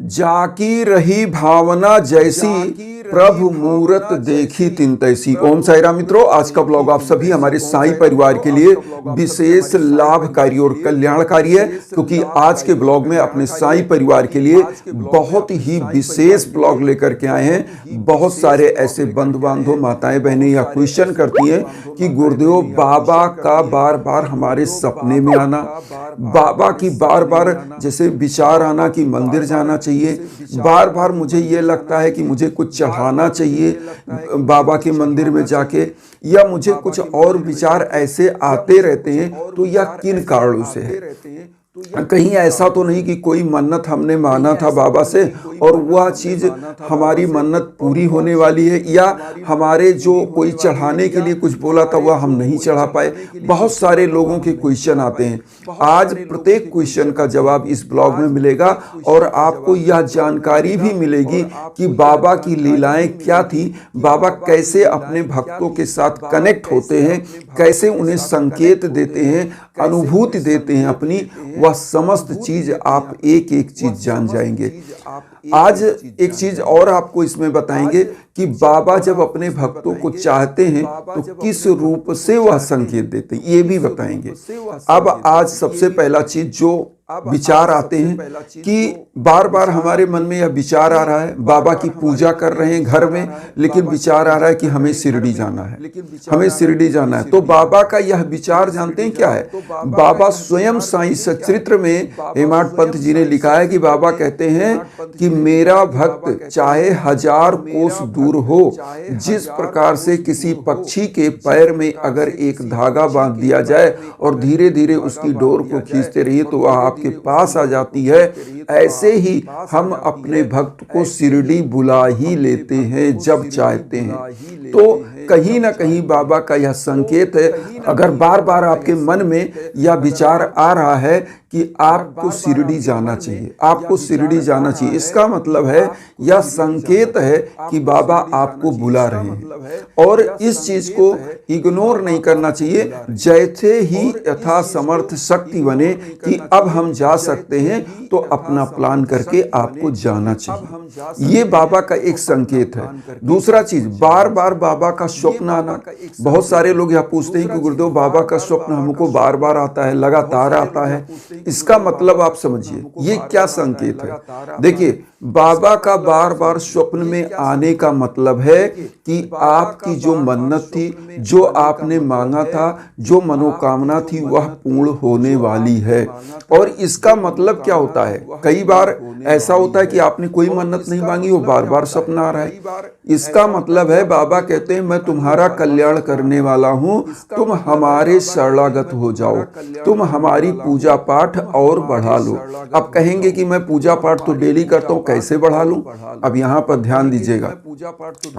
जाकी रही भावना जैसी प्रभु मूरत देखी तिन तैसी। ओम साई राम मित्रों, आज का ब्लॉग आप सभी हमारे साई परिवार के लिए विशेष लाभकारी और कल्याणकारी है, क्योंकि आज के ब्लॉग में अपने साई परिवार के लिए बहुत ही विशेष ब्लॉग लेकर के आए हैं। बहुत सारे ऐसे बंधु बांधव माताएं बहनें या क्वेश्चन करती हैं कि गुरुदेव, बाबा का बार बार हमारे सपने में आना, बाबा की बार बार जैसे विचार आना कि मंदिर जाना चाहिए, बार बार मुझे ये लगता है कि मुझे कुछ चढ़ाना चाहिए बाबा के मंदिर में जाके, या मुझे कुछ और विचार ऐसे आते रहते हैं, तो यह किन कारणों से है? कहीं ऐसा तो नहीं कि कोई मन्नत हमने माना था बाबा से और वह चीज हमारी मन्नत पूरी होने वाली है, या हमारे जो कोई चढ़ाने के लिए कुछ बोला था वह हम नहीं चढ़ा पाए। बहुत सारे लोगों के क्वेश्चन आते हैं। आज प्रत्येक क्वेश्चन का जवाब इस ब्लॉग में मिलेगा और आपको यह जानकारी भी मिलेगी कि बाबा की लीलाएं क्या थी, बाबा कैसे अपने भक्तों के साथ कनेक्ट होते हैं, कैसे उन्हें संकेत देते हैं, अनुभूति देते हैं अपनी, वह समस्त चीज आप एक एक चीज जान जाएंगे। आज एक चीज और आपको इसमें बताएंगे कि बाबा जब अपने भक्तों को चाहते हैं तो किस रूप से वह संकेत देते हैं, ये भी बताएंगे। अब आज सबसे पहला चीज जो विचार आते हैं कि बार बार हमारे मन में यह विचार आ रहा है, बाबा की पूजा कर रहे हैं घर में, लेकिन विचार आ रहा है कि हमें शिरडी जाना है, हमें शिरडी जाना है। तो बाबा का यह विचार जानते हैं क्या है? बाबा स्वयं साईं सचरित्र में हेमाड पंत जी ने लिखा है कि बाबा कहते हैं कि मेरा भक्त चाहे 1000 कोस दूर हो, जिस प्रकार से किसी पक्षी के पैर में अगर एक धागा बांध दिया जाए और धीरे धीरे उसकी डोर को खींचते रहिए तो वह आपके पास आ जाती है, ऐसे ही हम अपने भक्त को शिरडी बुला ही लेते हैं जब चाहते हैं। तो कहीं ना कहीं बाबा का यह संकेत है। अगर बार बार आपके मन में यह विचार आ रहा है कि आपको शिरडी जाना चाहिए, आपको शिरडी जाना चाहिए, इसका मतलब है यह संकेत है कि बाबा आपको बुला रहे हैं। और इस चीज को इग्नोर नहीं करना चाहिए। जैसे ही यथा समर्थ शक्ति बने कि अब हम जा सकते हैं, तो अपना प्लान करके आपको जाना चाहिए। ये बाबा का एक संकेत है। दूसरा चीज, बार बार बाबा का स्वप्न आना। बहुत सारे लोग यह पूछते हैं कि गुरुदेव, बाबा का स्वप्न हमको बार बार आता है, लगातार आता है, इसका मतलब आप समझिए ये क्या संकेत है? देखिए, बाबा का बार बार स्वप्न में आने का मतलब है कि आपकी जो मन्नत थी, जो आपने मांगा था, जो मनोकामना थी, वह पूर्ण होने वाली है। और इसका मतलब क्या होता है? कई बार ऐसा होता है कि आपने कोई मन्नत नहीं मांगी, वो बार बार सपना आ रहा है। इसका मतलब है बाबा कहते हैं मैं तुम्हारा कल्याण करने वाला हूं, तुम हमारे शरणागत हो जाओ, तुम हमारी पूजा पाठ और बढ़ा लो। अब कहेंगे कि मैं पूजा पाठ तो डेली करता हूं, कैसे बढ़ा लूं? अब यहाँ पर ध्यान दीजिएगा।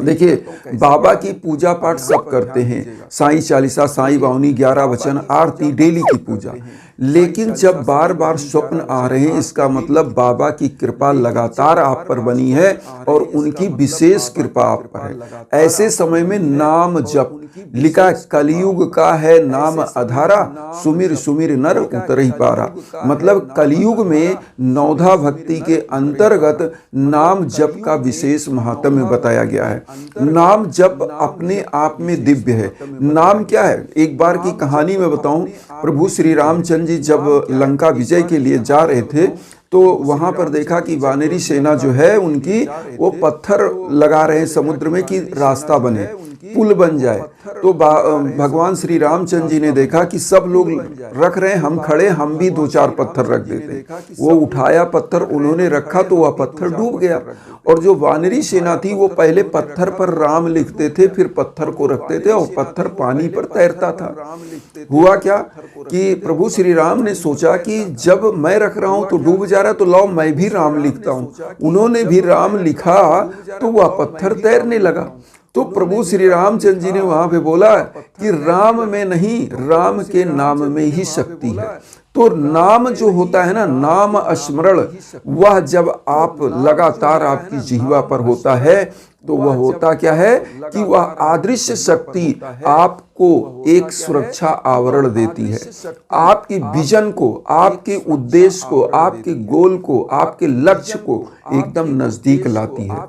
देखिए, बाबा की पूजा पाठ सब करते हैं, साईं चालीसा, साईं बावनी, 11 वचन, आरती, डेली की पूजा। लेकिन जब बार बार स्वप्न आ रहे हैं, इसका मतलब बाबा की कृपा लगातार आप पर बनी है और उनकी विशेष कृपा आप पर है। ऐसे समय में नाम जप लिखा, कलयुग का है नाम अधारा, सुमिर सुमिर नर उतर ही पारा। मतलब कलयुग में नौधा भक्ति के अंतर्गत नाम जप का विशेष महात्म्य बताया गया है। नाम जप अपने आप में दिव्य है। नाम क्या है? एक बार की कहानी में बताऊं, प्रभु श्री रामचंद्र जी जब लंका विजय के लिए जा रहे थे तो वहां पर देखा कि वानरी सेना जो है उनकी, वो पत्थर लगा रहे हैं समुद्र में कि रास्ता बने, पुल बन जाए। तो भगवान श्री रामचंद्र जी ने देखा कि सब लोग रख रहे हैं, हम खड़े, हम भी 2-4 पत्थर रख देते। वो उठाया पत्थर, उन्होंने रखा तो वह पत्थर डूब गया। और जो वानरी सेना थी वो पहले पत्थर पर राम लिखते थे, फिर पत्थर को रखते थे और पत्थर पानी पर तैरता था। हुआ क्या कि प्रभु श्री राम ने सोचा कि जब मैं रख रहा हूं तो डूब जा रहा है, तो लाओ मैं भी राम लिखता हूं। उन्होंने भी राम लिखा तो वह पत्थर तैरने लगा। तो प्रभु श्री रामचंद्र जी ने वहां पे बोला कि राम में नहीं, राम के नाम में ही शक्ति है। तो नाम जो होता है ना, नाम स्मरण, वह जब आप लगातार आपकी जिह्वा पर होता है तो वह होता क्या है कि वह अदृश्य शक्ति आपको एक सुरक्षा आवरण देती है, आपकी विजन को, आपके उद्देश्य को, आपके गोल को, आपके लक्ष्य को एकदम नजदीक लाती है।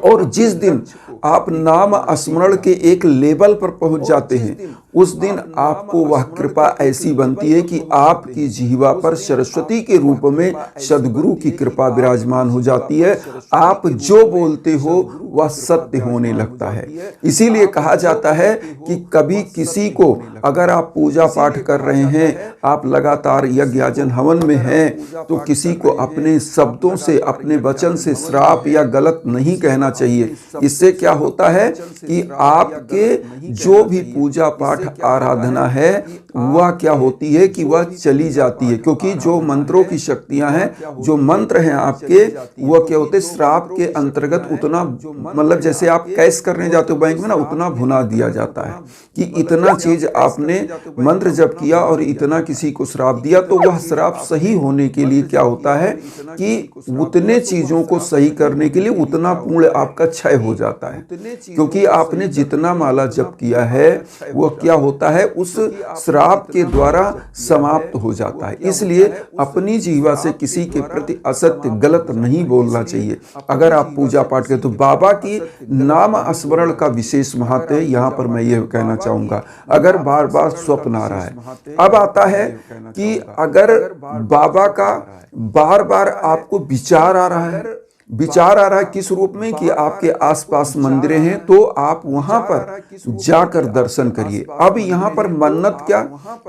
और जिस दिन आप नाम स्मरण के एक लेवल पर पहुंच जाते हैं, उस दिन आपको वह कृपा ऐसी बनती है कि आपकी जिह्वा पर सरस्वती के रूप में सद्गुरु की कृपा विराजमान हो जाती है। आप जो बोलते हो वह सत्य होने लगता है। इसीलिए कहा जाता है कि कभी किसी को, अगर आप पूजा पाठ कर रहे हैं, आप लगातार यज्ञ याजन हवन में हैं, तो किसी को अपने शब्दों से, अपने वचन से श्राप या गलत नहीं कहना चाहिए। इससे क्या होता है कि आपके जो भी पूजा पाठ आराधना है वह क्या होती है कि वह चली जाती है, क्योंकि जो मंत्रों की शक्तियां हैं, जो मंत्र हैं आपके, वह क्या होते, श्राप के अंतर्गत उतना, मतलब जैसे आप कैश करने जाते हो बैंक में ना, उतना भुना दिया जाता है कि इतना चीज आपने मंत्र जप किया और इतना किसी को श्राप दिया, तो वह श्राप सही होने के लिए क्या होता है कि उतने चीजों को सही करने के लिए उतना पुण्य आपका क्षय हो जाता है, क्योंकि आपने जितना माला जप किया है वह क्या होता है, उस श्राप के द्वारा समाप्त हो जाता है। इसलिए अपनी जीवा से किसी के प्रति असत्य गलत नहीं बोलना चाहिए। अगर आप पूजा पाठ करें तो बाबा की नाम स्मरण का विशेष महत्व है। यहाँ पर मैं ये कहना चाहूंगा, अगर बार बार स्वप्न आ रहा है, अब आता है कि अगर बाबा का बार बार आपको विचार आ रहा है, विचार आ रहा है किस रूप में कि आपके आसपास मंदिरें हैं, तो आप वहां पर जाकर दर्शन करिए। अब यहाँ पर मन्नत क्या,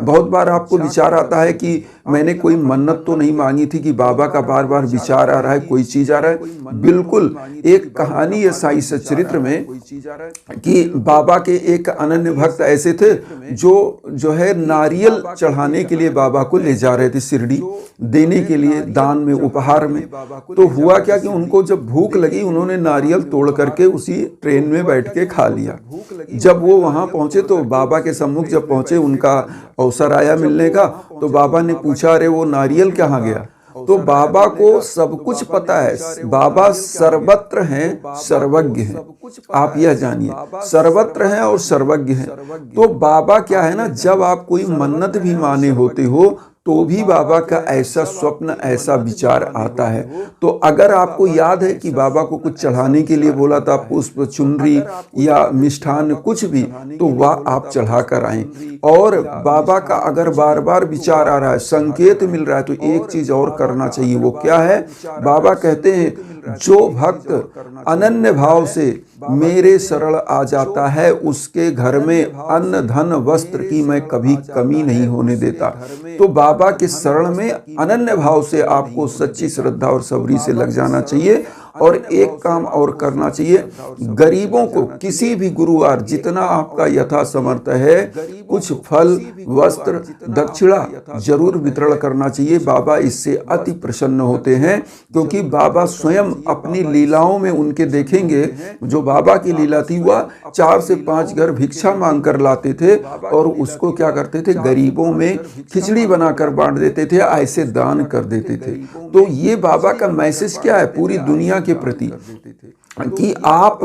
बहुत बार आपको विचार आता है कि मैंने कोई मन्नत तो नहीं मांगी थी कि बाबा का बार बार विचार आ रहा है, कोई चीज आ रहा है। बिल्कुल एक कहानी है साईं सच्चरित्र में कि बाबा के एक अनन्य भक्त ऐसे थे जो है नारियल चढ़ाने के लिए बाबा को ले जा रहे थे, शिरडी देने के लिए, दान में, उपहार में। तो हुआ क्या कि उनको जब भूख लगी, उन्होंने नारियल तोड़ करके उसी ट्रेन में बैठ के खा लिया। जब वो वहां पहुंचे तो बाबा के सम्मुख जब पहुंचे, उनका अवसर आया मिलने का, तो बाबा ने पूछा, अरे वो नारियल कहाँ गया? तो बाबा को सब कुछ पता है, बाबा सर्वत्र हैं, सर्वज्ञ हैं। आप यह जानिए, सर्वत्र हैं और सर्वज्ञ हैं। तो बाबा क्या है ना, जब आप कोई मन्नत भी माने होते हो तो भी बाबा का ऐसा स्वप्न, ऐसा विचार आता है। तो अगर आपको याद है कि बाबा को कुछ चढ़ाने के लिए बोला था, पुष्प, चुनरी या मिष्ठान कुछ भी, तो वह आप चढ़ा कर आए। और बाबा का अगर बार बार विचार आ रहा है, संकेत मिल रहा है, तो एक चीज और करना चाहिए। वो क्या है? बाबा कहते हैं, जो भक्त अनन्य भाव से मेरे शरण आ जाता है, उसके घर में अन्न धन वस्त्र की मैं कभी कमी नहीं होने देता। तो बाबा के शरण में अनन्य भाव से आपको सच्ची श्रद्धा और सबरी से लग जाना चाहिए। और एक काम और करना चाहिए, गरीबों को किसी भी गुरुवार जितना आपका यथा समर्थ है, कुछ फल, वस्त्र, दक्षिणा जरूर वितरण करना चाहिए। बाबा इससे अति प्रसन्न होते हैं, क्योंकि बाबा स्वयं अपनी लीलाओं में उनके देखेंगे, जो बाबा की लीला थी वह 4 से 5 घर भिक्षा मांग कर लाते थे और उसको क्या करते थे, गरीबों में खिचड़ी बनाकर बांट देते थे, ऐसे दान कर देते थे। तो ये बाबा का मैसेज क्या है पूरी दुनिया के प्रति, कि आप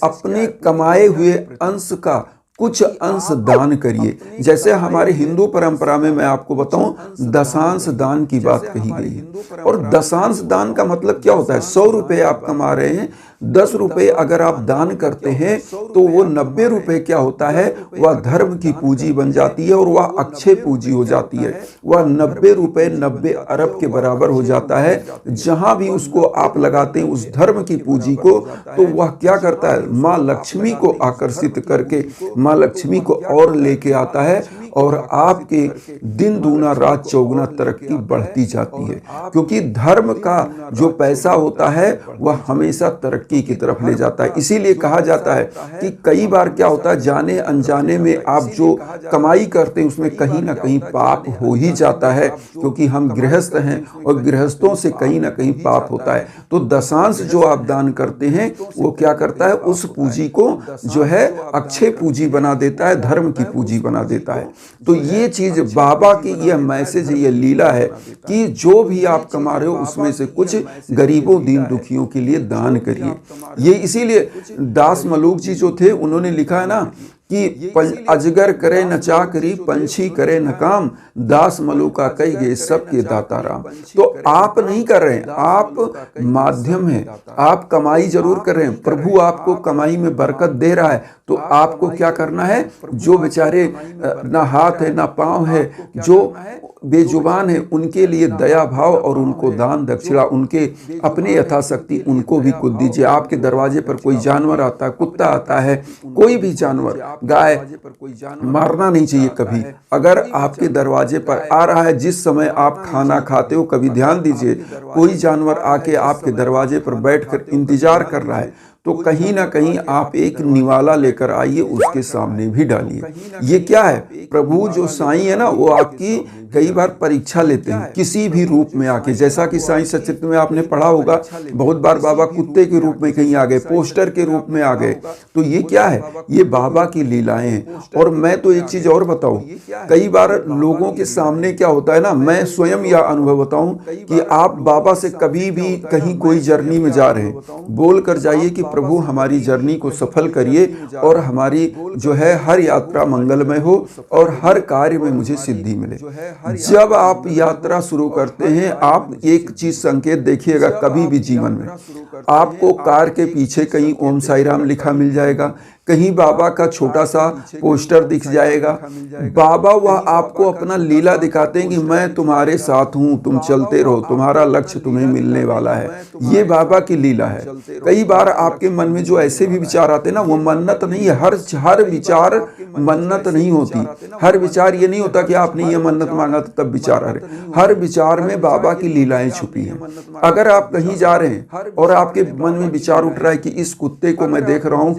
अपने कमाए हुए अंश का कुछ अंश दान करिए। जैसे हमारे हिंदू परंपरा में मैं आपको बताऊं, दशांश दान की बात कही गई है। और दशांश दान का मतलब क्या होता है? 100 रुपए आप कमा रहे हैं, 10 रुपए अगर आप दान करते हैं तो वो 90 रुपए क्या होता है, वह धर्म की पूंजी बन जाती है और वह अक्षय पूंजी हो जाती है। वह 90 रुपए 90 अरब के बराबर हो जाता है। जहां भी उसको आप लगाते हैं उस धर्म की पूंजी को, तो वह क्या करता है, माँ लक्ष्मी को आकर्षित करके माँ लक्ष्मी को और लेके आता है और आपके दिन दूना रात चौगुना तरक्की बढ़ती जाती है। क्योंकि धर्म का जो पैसा होता है वह हमेशा तरक्की की तरफ ले जाता है। इसीलिए कहा जाता है कि कई बार क्या होता है, जाने अनजाने में आप जो कमाई करते हैं उसमें कहीं ना कहीं पाप हो ही जाता है, क्योंकि हम गृहस्थ हैं और गृहस्थों से कहीं ना कहीं पाप होता है। तो दशांश जो आप दान करते हैं वो क्या करता है, उस पूंजी को जो है अक्षय पूंजी बना देता है, धर्म की पूंजी बना देता है। तो ये चीज बाबा की यह मैसेज, ये लीला है कि जो भी आप कमा रहे हो उसमें से कुछ गरीबों दीन दुखियों के लिए दान करिए। ये इसीलिए दास मलूक जी जो थे उन्होंने लिखा है ना कि अजगर करे न चाकरी, पंछी करे न काम, दास मलूका कई गे सबके दाता राम। तो आप नहीं कर रहे हैं, आप माध्यम हैं, आप कमाई जरूर कर रहे हैं, प्रभु आपको कमाई में बरकत दे रहा है, तो आपको क्या करना है, जो बेचारे ना हाथ है ना पांव है, जो बेजुबान है, उनके लिए दया भाव और उनको दान दक्षिणा, उनके अपने यथाशक्ति उनको भी कुछ दीजिए। आपके दरवाजे पर कोई जानवर आता है, कुत्ता आता है, कोई भी जानवर, गाय, मारना नहीं चाहिए कभी। अगर आपके दरवाजे पर आ रहा है, जिस समय आप खाना खाते हो, कभी ध्यान दीजिए, कोई जानवर आके आपके दरवाजे पर बैठकर इंतजार कर रहा है, तो कहीं ना कहीं आप एक निवाला लेकर आइए, उसके सामने भी डालिए। ये क्या है, प्रभु जो साईं है ना, वो आपकी कई बार परीक्षा लेते हैं किसी भी रूप में आके। जैसा कि साईं सचित्र में आपने पढ़ा होगा, बहुत बार बाबा कुत्ते के रूप में कहीं आ गए, पोस्टर के रूप में आ गए। तो ये क्या है, ये बाबा की लीलाएं हैं। और मैं तो एक चीज और बताऊं, कई बार लोगों के सामने क्या होता है ना, मैं स्वयं यह अनुभव बताऊं कि आप बाबा से कभी भी कहीं कोई जर्नी में जा रहे हैं, बोल कर जाइए कि प्रभु हमारी जर्नी को सफल करिए और हमारी जो है हर यात्रा मंगलमय हो और हर कार्य में मुझे सिद्धि मिले। जब आप यात्रा शुरू करते हैं, आप एक चीज संकेत देखिएगा, कभी भी जीवन में आपको कार के पीछे कहीं ओम साई राम लिखा मिल जाएगा, कहीं बाबा का छोटा सा पोस्टर दिख जाएगा। बाबा वह आपको अपना लीला दिखाते हैं कि मैं तुम्हारे साथ हूं, तुम चलते रहो, तुम्हारा लक्ष्य तुम्हें मिलने वाला है। ये बाबा की लीला है। कई बार आपके मन में जो ऐसे भी विचार आते हैं ना, वो मन्नत नहीं है। हर विचार मन्नत नहीं होती। हर विचार ये नहीं होता कि आपने ये मन्नत मांगा तो तब विचार आ रहे। हर विचार में बाबा की लीलाएं छुपी हैं। अगर आप कहीं जा रहे हैं और आपके मन में विचार उठ रहा है कि इस कुत्ते को मैं देख रहा हूं,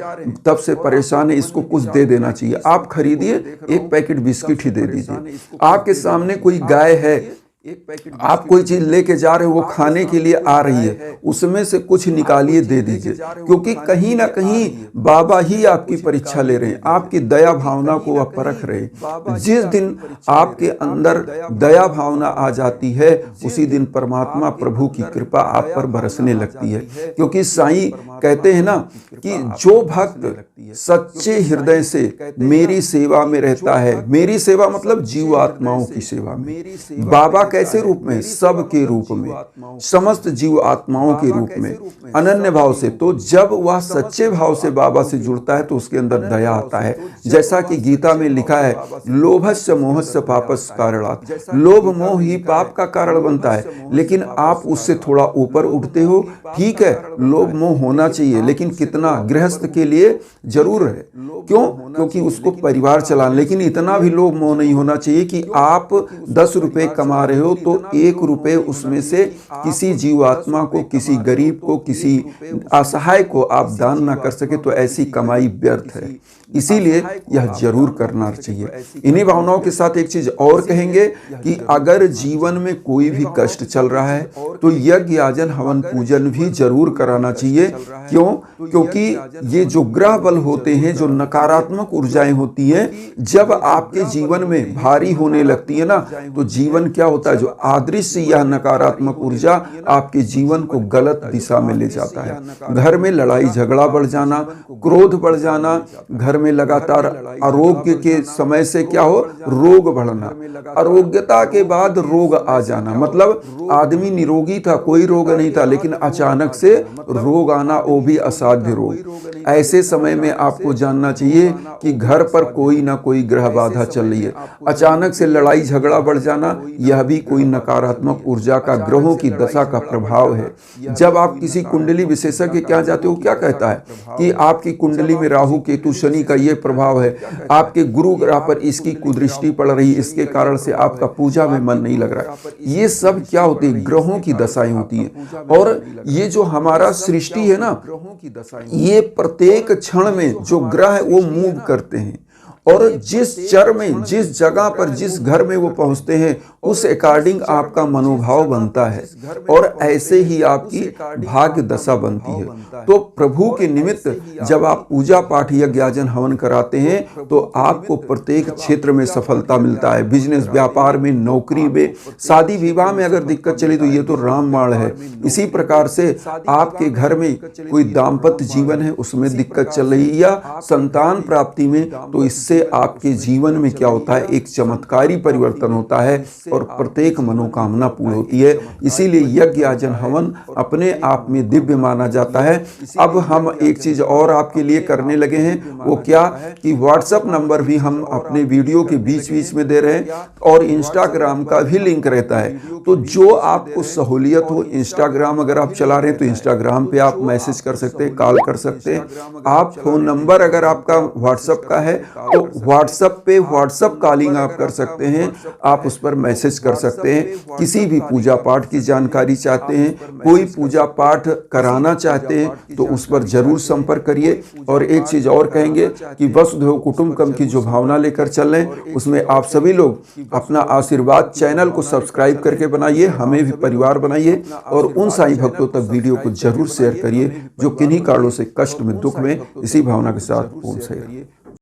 तब से परेशान है, इसको कुछ दे देना चाहिए, आप खरीदिए, एक पैकेट बिस्किट ही दे दीजिए। आपके सामने कोई गाय है, आप कोई चीज लेके जा रहे हो, वो खाने के लिए आ रही है, उसमें से कुछ निकालिए, दे दीजिए। क्योंकि कहीं ना कहीं बाबा ही आपकी परीक्षा ले रहे हैं, आपकी दया भावना को वह परख रहे हैं। जिस दिन आपके अंदर दया भावना आ जाती है, उसी दिन परमात्मा प्रभु की कृपा आप पर बरसने लगती है। क्योंकि साईं कहते हैं ना कि जो भक्त सच्चे हृदय से मेरी सेवा में रहता है, मेरी सेवा मतलब जीव आत्माओं की सेवा में, बाबा कैसे रूप में, सब के रूप में, समस्त जीव आत्माओं के रूप में, अनन्य भाव से। तो जब वह सच्चे भाव से बाबा से जुड़ता है तो उसके अंदर दया आता है। जैसा कि गीता में लिखा है, लोभस्य मोहस्य पापस्य कारणात्, लोभ मोह ही पाप का कारण बनता है। लेकिन आप उससे थोड़ा ऊपर उठते हो। ठीक है, लोभ मोह होना चाहिए, लेकिन कितना, गृहस्थ के लिए जरूर है। क्यों? क्योंकि उसको परिवार चलाना। लेकिन इतना भी लोभ मोह नहीं होना चाहिए कि आप 10 रुपए कमा रहे हो तो 1 रुपए उसमें से किसी जीवात्मा को, किसी गरीब को, किसी असहाय को आप दान ना कर सके, तो ऐसी कमाई व्यर्थ है। इसीलिए यह जरूर करना चाहिए। इन्हीं भावनाओं के साथ एक चीज और कहेंगे कि अगर जीवन में कोई भी कष्ट चल रहा है तो यज्ञ याजन हवन पूजन भी जरूर कराना चाहिए। क्यों? क्योंकि ये जो ग्रह बल होते हैं, जो नकारात्मक ऊर्जाएं होती हैं, जब आपके जीवन में भारी होने लगती है ना, तो जीवन क्या होता है, जो अदृश्य यह नकारात्मक ऊर्जा आपके जीवन को गलत दिशा में ले जाता है। घर में लड़ाई झगड़ा बढ़ जाना, क्रोध बढ़ जाना, घर में लगातार आरोग्य के समय से क्या हो, रोग बढ़ना, आरोग्यता के बाद रोग आ जाना। मतलब आदमी निरोगी था, कोई रोग नहीं था, लेकिन अचानक से रोग आना, वो भी असाध्य रोग। ऐसे समय में आपको जानना चाहिए कि घर पर कोई ना कोई ग्रह बाधा चल रही है। अचानक से लड़ाई झगड़ा बढ़ जाना, यह भी कोई नकारात्मक ऊर्जा का, ग्रहों की दशा का प्रभाव है। जब आप किसी कुंडली विशेषज्ञ क्या जाते हो, क्या कहता है कि आपकी कुंडली में राहु केतु शनि का ये प्रभाव है, आपके गुरु ग्रह पर इसकी कुदृष्टि पड़ रही, इसके कारण से आपका पूजा में मन नहीं लग रहा है। ये सब क्या होती है, ग्रहों की दशाएं होती हैं। और ये जो हमारा सृष्टि है ना, ये प्रत्येक क्षण में जो ग्रह है वो मूव करते हैं और जिस चर में, जिस जगह पर, जिस घर में वो पहुंचते हैं उस अकॉर्डिंग आपका मनोभाव बनता है और ऐसे ही आपकी भाग्य दशा बनती है। तो प्रभु के निमित्त जब आप पूजा पाठ या ज्ञाजन हवन कराते हैं तो आपको प्रत्येक क्षेत्र में सफलता मिलता है। बिजनेस, व्यापार में, नौकरी में, शादी विवाह में अगर दिक्कत चली तो ये तो रामबाण है। इसी प्रकार से आपके घर में कोई दाम्पत्य जीवन है उसमें दिक्कत चल रही है या संतान प्राप्ति में, तो इससे आपके जीवन में क्या होता है, एक चमत्कारी परिवर्तन होता है और प्रत्येक मनोकामना पूर्ण होती है। इसीलिए यज्ञ याजन हवन अपने आप में दिव्य माना जाता है। अब हम एक चीज और आपके लिए करने लगे हैं, वो क्या कि व्हाट्सएप नंबर भी हम अपने वीडियो के बीच बीच में दे रहे हैं और इंस्टाग्राम का भी लिंक रहता है। तो जो आपको सहूलियत हो, इंस्टाग्राम अगर आप चला रहे हैं तो इंस्टाग्राम पे आप मैसेज कर सकते हैं, कॉल कर सकते हैं। आप फोन नंबर अगर आपका व्हाट्सएप का है तो व्हाट्सएप पे व्हाट्सएप कॉलिंग आप कर सकते हैं, आप उस पर मैसेज कर सकते हैं। किसी भी पूजा पाठ की जानकारी चाहते हैं, कोई पूजा पाठ कराना चाहते हैं तो उस पर जरूर संपर्क करिए। और एक चीज और कहेंगे कि वसुधैव कुटुंबकम की जो भावना लेकर चल रहे हैं उसमें आप सभी लोग अपना आशीर्वाद चैनल को सब्सक्राइब करके बनाइए, हमें भी परिवार बनाइए और उन साईं भक्तों तक वीडियो को जरूर शेयर करिए जो किन्हीं कारणों से कष्ट में, दुख में, इसी भावना के साथ ओम साईं।